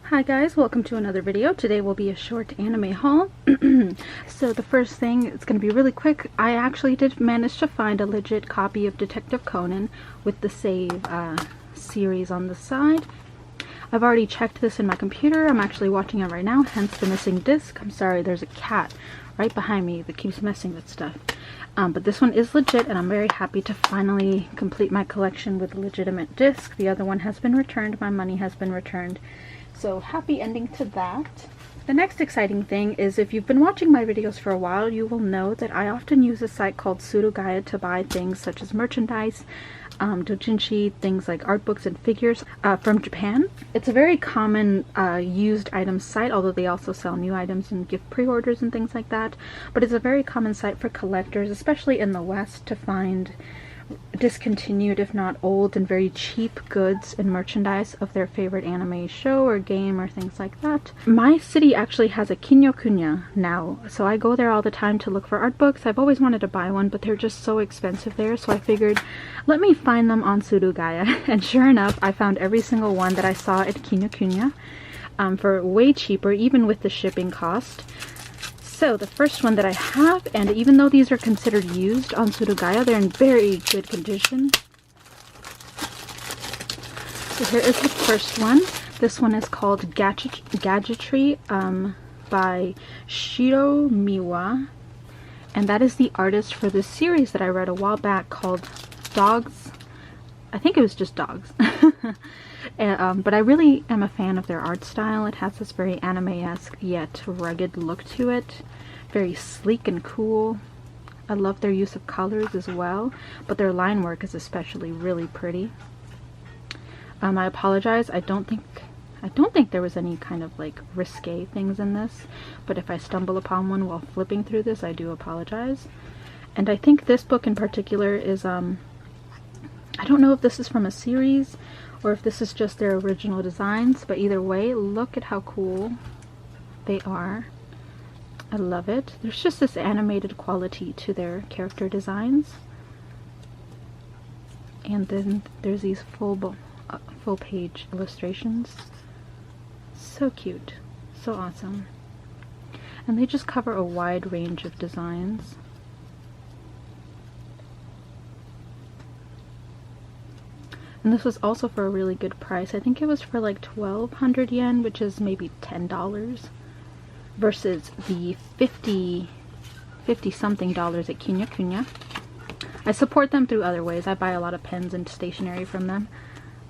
Hi guys, welcome to another video. Today will be a short anime haul. So the first thing, it's going to be really quick. I actually did manage to find a legit copy of Detective Conan with the S.A.V.E. Series on the side. I've already checked this in my computer. I'm actually watching it right now, hence the missing disc. I'm sorry, there's a cat right behind me that keeps messing with stuff. But this one is legit, and I'm very happy to finally complete my collection with a legitimate disc. The other one has been returned. My money has been returned. So happy ending to that. The next exciting thing is, if you've been watching my videos for a while, you will know that I often use a site called Suruga-Ya to buy things such as merchandise, doujinshi, things like art books and figures from Japan. It's a very common used items site, although they also sell new items and give pre-orders and things like that. But it's a very common site for collectors, especially in the West, to find discontinued, if not old and very cheap goods and merchandise of their favorite anime show or game or things like that. My city actually has a Kinyokunya now, so I go there all the time to look for art books. I've always wanted to buy one, but they're just so expensive there, so I figured let me find them on Suruga-Ya. And sure enough, I found every single one that I saw at Kinyokunya for way cheaper, even with the shipping cost. So the first one that I have, and even though these are considered used on Suruga-Ya, they're in very good condition. So here is the first one. This one is called Gadgetry by Shiro Miwa. And that is the artist for this series that I read a while back called Dogs. I think it was just Dogs. But I really am a fan of their art style. It has this very anime-esque yet rugged look to it. Very sleek and cool. I love their use of colors as well, but their line work is especially really pretty. I apologize. I don't think there was any kind of like risque things in this, but if I stumble upon one while flipping through this, I do apologize. And I think this book in particular is I don't know if this is from a series or if this is just their original designs, but either way, look at how cool they are. I love it. There's just this animated quality to their character designs. And then there's these full page illustrations. So cute. So awesome. And they just cover a wide range of designs. And this was also for a really good price. I think it was for like 1,200 yen, which is maybe $10, versus the 50 something dollars at Kinyokunya. I support them through other ways. I buy a lot of pens and stationery from them,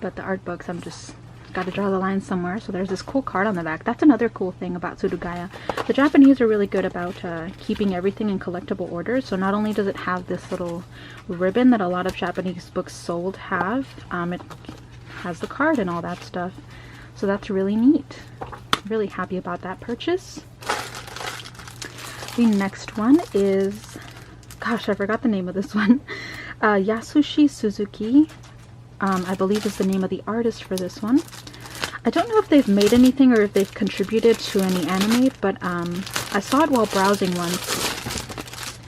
but the art books, I'm just gotta draw the line somewhere. So there's this cool card on the back. That's another cool thing about Suruga-Ya. The Japanese are really good about keeping everything in collectible order. So not only does it have this little ribbon that a lot of Japanese books sold have, it has the card and all that stuff. So that's really neat. Really happy about that purchase. The next one is, gosh, I forgot the name of this one. Yasushi Suzuki, I believe is the name of the artist for this one. I don't know if they've made anything or if they've contributed to any anime, but I saw it while browsing once,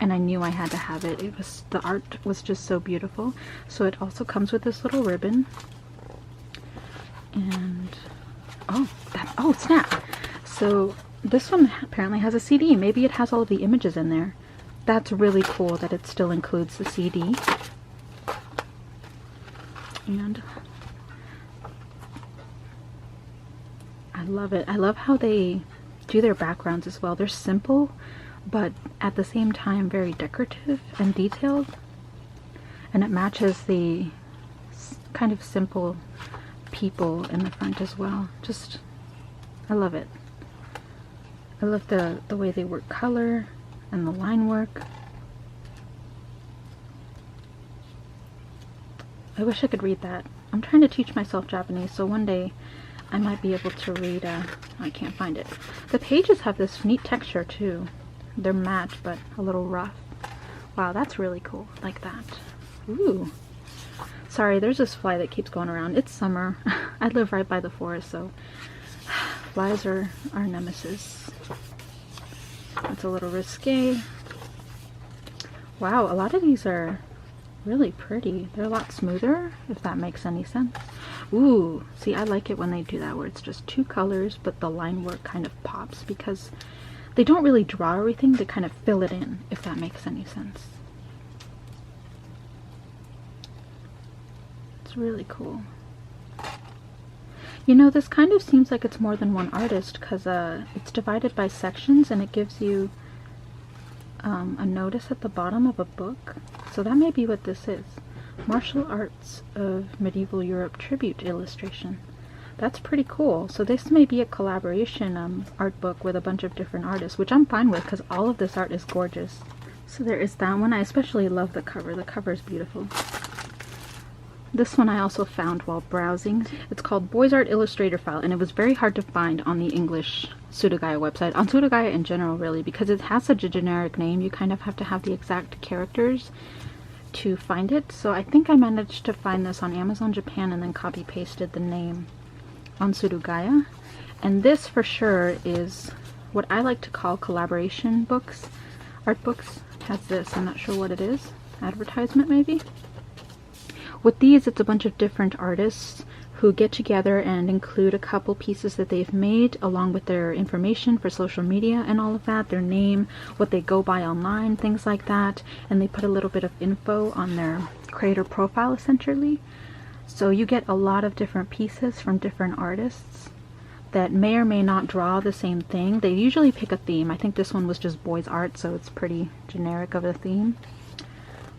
and I knew I had to have it. The art was just so beautiful. So it also comes with this little ribbon, and oh snap! So this one apparently has a CD. Maybe it has all of the images in there. That's really cool that it still includes the CD. And I love it. I love how they do their backgrounds as well. They're simple, but at the same time very decorative and detailed. And it matches the kind of simple people in the front as well. Just, I love it. I love the way they work color and the line work. I wish I could read that. I'm trying to teach myself Japanese, so one day I might be able to read, I can't find it. The pages have this neat texture too. They're matte, but a little rough. Wow, that's really cool. Like that. Ooh. Sorry, there's this fly that keeps going around. It's summer. I live right by the forest, so flies are our nemesis. It's a little risque. Wow, a lot of these are really pretty. They're a lot smoother, if that makes any sense. Ooh, see, I like it when they do that, where it's just two colors, but the line work kind of pops, because they don't really draw everything, they kind of fill it in, if that makes any sense. It's really cool. You know, this kind of seems like it's more than one artist, because it's divided by sections, and it gives you a notice at the bottom of a book. So that may be what this is. Martial Arts of Medieval Europe Tribute Illustration. That's pretty cool. So this may be a collaboration art book with a bunch of different artists, which I'm fine with because all of this art is gorgeous. So there is that one. I especially love the cover. The cover is beautiful. This one I also found while browsing. It's called Boys Art Illustrator File, and it was very hard to find on the English Suruga-Ya website. On Suruga-Ya in general, really, because it has such a generic name, you kind of have to have the exact characters to find it. So I think I managed to find this on Amazon Japan and then copy-pasted the name on Suruga-Ya. And this for sure is what I like to call collaboration books. Art books has this. I'm not sure what it is. Advertisement maybe? With these, it's a bunch of different artists who get together and include a couple pieces that they've made along with their information for social media and all of that, their name, what they go by online, things like that, and they put a little bit of info on their creator profile essentially. So you get a lot of different pieces from different artists that may or may not draw the same thing. They usually pick a theme. I think this one was just boys art, so it's pretty generic of a theme.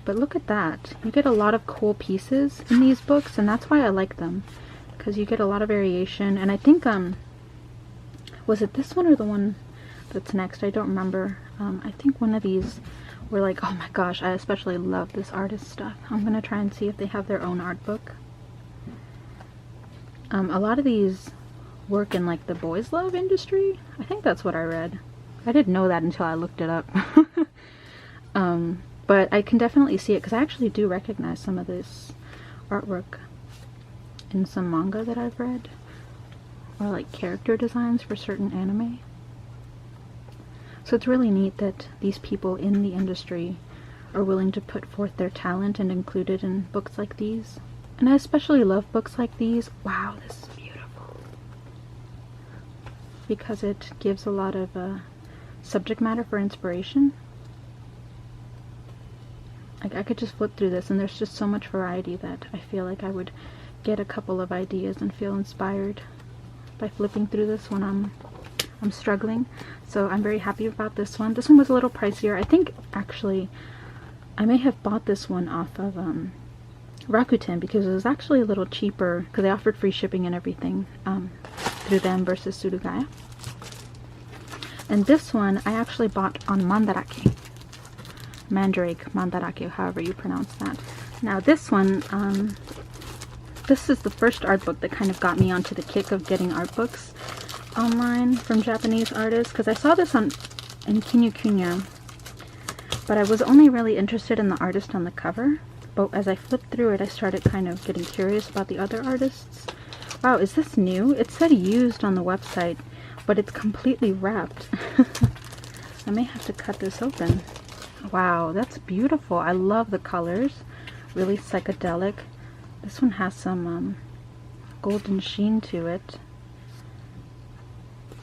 But look at that. You get a lot of cool pieces in these books, and that's why I like them. Because you get a lot of variation. And I think, was it this one or the one that's next? I don't remember. I think one of these were like, oh my gosh, I especially love this artist stuff. I'm going to try and see if they have their own art book. A lot of these work in like the boys love industry. I think that's what I read. I didn't know that until I looked it up. But I can definitely see it because I actually do recognize some of this artwork in some manga that I've read, or like character designs for certain anime. So it's really neat that these people in the industry are willing to put forth their talent and include it in books like these. And I especially love books like these. Wow, this is beautiful. Because it gives a lot of subject matter for inspiration. Like I could just flip through this and there's just so much variety that I feel like I would get a couple of ideas and feel inspired by flipping through this when I'm struggling. So I'm very happy about this one. This one was a little pricier. I think actually I may have bought this one off of Rakuten because it was actually a little cheaper because they offered free shipping and everything through them versus Suruga-Ya. And this one I actually bought on Mandarake. Mandrake, Mandarake, however you pronounce that. Now this one, this is the first art book that kind of got me onto the kick of getting art books online from Japanese artists, because I saw this in Kinokuniya, but I was only really interested in the artist on the cover. But as I flipped through it, I started kind of getting curious about the other artists. Wow, is this new? It said used on the website, but it's completely wrapped. I may have to cut this open. Wow, that's beautiful. I love the colors. Really psychedelic. This one has some golden sheen to it.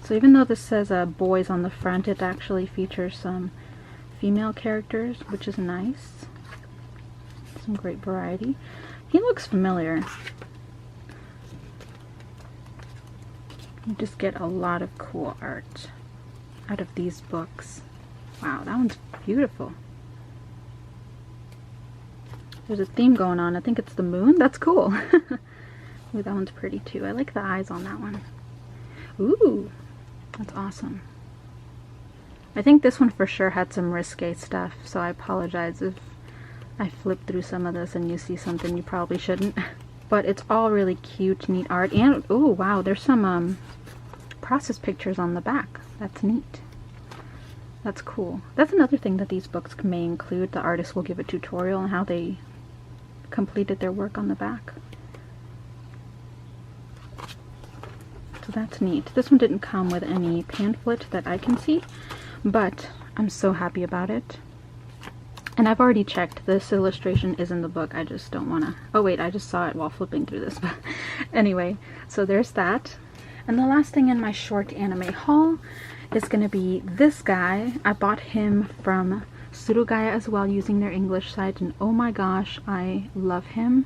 So even though this says boys on the front, it actually features some female characters, which is nice. Some great variety. He looks familiar. You just get a lot of cool art out of these books. Wow, that one's beautiful. There's a theme going on. I think it's the moon. That's cool. Ooh, that one's pretty too. I like the eyes on that one. Ooh, that's awesome. I think this one for sure had some risque stuff, so I apologize if I flip through some of this and you see something you probably shouldn't. But it's all really cute, neat art. And, oh wow, there's some process pictures on the back. That's neat. That's cool. That's another thing that these books may include. The artist will give a tutorial on how they completed their work on the back. So that's neat. This one didn't come with any pamphlet that I can see, but I'm so happy about it. And I've already checked, this illustration is in the book. I just don't want to... Oh wait, I just saw it while flipping through this. But anyway, so there's that. And the last thing in my short anime haul is going to be this guy. I bought him from Suruga-Ya as well, using their English site, and oh my gosh, I love him.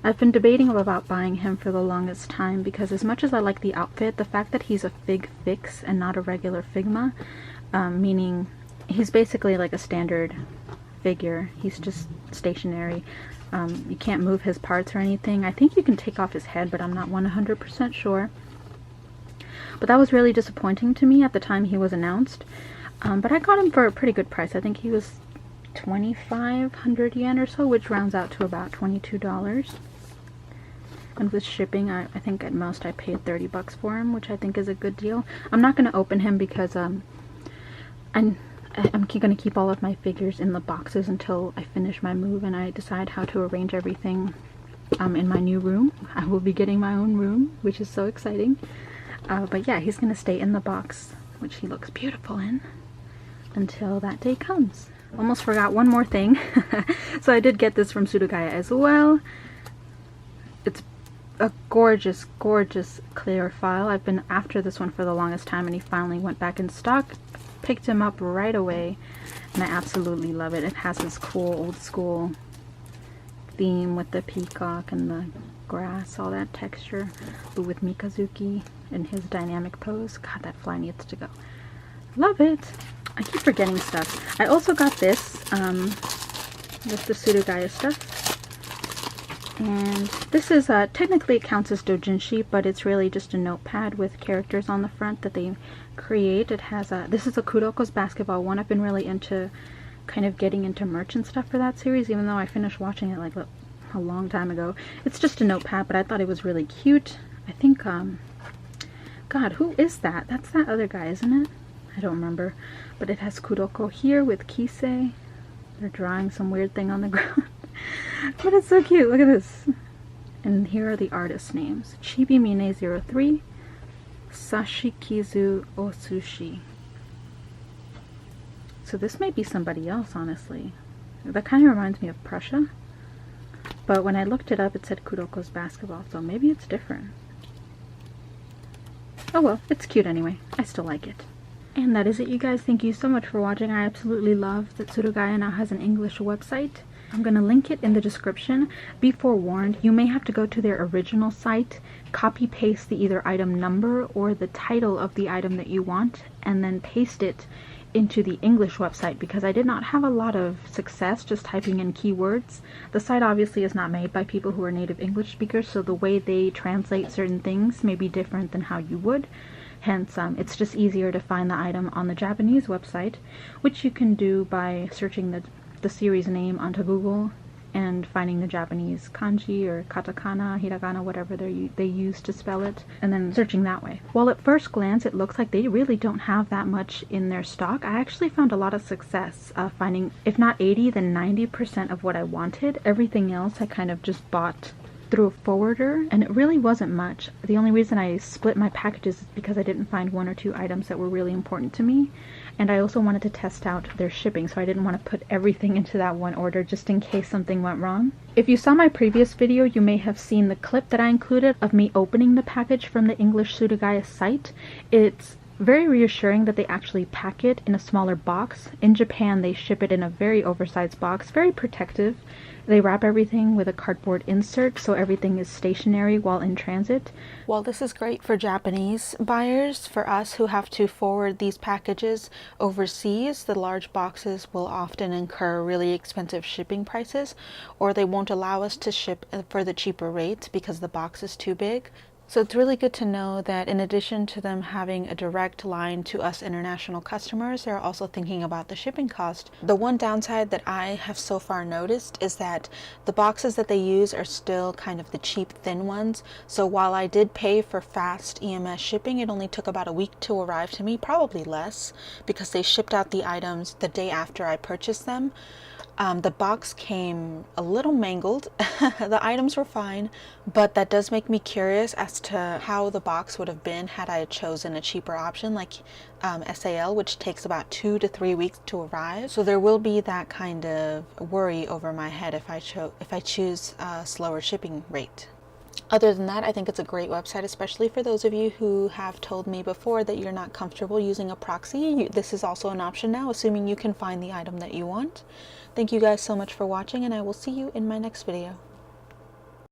I've been debating about buying him for the longest time because as much as I like the outfit, the fact that he's a fig fix and not a regular Figma, meaning he's basically like a standard figure. He's just stationary. You can't move his parts or anything. I think you can take off his head, but I'm not 100% sure. But that was really disappointing to me at the time he was announced. But I got him for a pretty good price. I think he was 2,500 yen or so, which rounds out to about $22. And with shipping, I think at most I paid 30 bucks for him, which I think is a good deal. I'm not going to open him because I'm going to keep all of my figures in the boxes until I finish my move and I decide how to arrange everything in my new room. I will be getting my own room, which is so exciting. But yeah, he's going to stay in the box, which he looks beautiful in, until that day comes. Almost forgot one more thing. So I did get this from Suruga-Ya as well. It's a gorgeous, gorgeous clear file. I've been after this one for the longest time, and he finally went back in stock. Picked him up right away, and I absolutely love it. It has this cool old school theme with the peacock and the grass, all that texture, but with Mikazuki in his dynamic pose. God, that fly needs to go. Love it. I keep forgetting stuff. I also got this with the Suruga-Ya stuff. And this is, technically it counts as doujinshi, but it's really just a notepad with characters on the front that they create. It has a, this is a Kuroko's basketball one. I've been really into kind of getting into merch and stuff for that series, even though I finished watching it like a long time ago. It's just a notepad, but I thought it was really cute. I think, God, who is that? That's that other guy, isn't it? I don't remember. But it has Kuroko here with Kisei. They're drawing some weird thing on the ground. But it's so cute. Look at this. And here are the artist names. Chibimine03, Sashikizu Osushi. So this might be somebody else, honestly. That kind of reminds me of Prussia. But when I looked it up, it said Kuroko's basketball, so maybe it's different. Oh well, it's cute anyway. I still like it. And that is it, you guys. Thank you so much for watching. I absolutely love that Suruga-Ya now has an English website. I'm going to link it in the description. Be forewarned, you may have to go to their original site, copy paste the either item number or the title of the item that you want, and then paste it into the English website, because I did not have a lot of success just typing in keywords. The site obviously is not made by people who are native English speakers, so the way they translate certain things may be different than how you would. Hence, it's just easier to find the item on the Japanese website, which you can do by searching the series name onto Google and finding the Japanese kanji or katakana, hiragana, whatever they use to spell it, and then searching that way. While at first glance it looks like they really don't have that much in their stock, I actually found a lot of success finding, if not 80, then 90% of what I wanted. Everything else I kind of just bought through a forwarder, and it really wasn't much. The only reason I split my packages is because I didn't find one or two items that were really important to me, and I also wanted to test out their shipping, so I didn't want to put everything into that one order just in case something went wrong. If you saw my previous video, you may have seen the clip that I included of me opening the package from the English Suruga-Ya site. It's very reassuring that they actually pack it in a smaller box. In Japan, they ship it in a very oversized box, very protective. They wrap everything with a cardboard insert so everything is stationary while in transit. While this is great for Japanese buyers, for us who have to forward these packages overseas, the large boxes will often incur really expensive shipping prices, or they won't allow us to ship for the cheaper rates because the box is too big. So it's really good to know that in addition to them having a direct line to us international customers, they're also thinking about the shipping cost. The one downside that I have so far noticed is that the boxes that they use are still kind of the cheap, thin ones. So while I did pay for fast EMS shipping, it only took about a week to arrive to me, probably less, because they shipped out the items the day after I purchased them. The box came a little mangled. The items were fine, but that does make me curious as to how the box would have been had I chosen a cheaper option like S.A.V.E, which takes about 2 to 3 weeks to arrive. So there will be that kind of worry over my head if I choose a slower shipping rate. Other than that, I think it's a great website, especially for those of you who have told me before that you're not comfortable using a proxy. This is also an option now, assuming you can find the item that you want. Thank you guys so much for watching, and I will see you in my next video.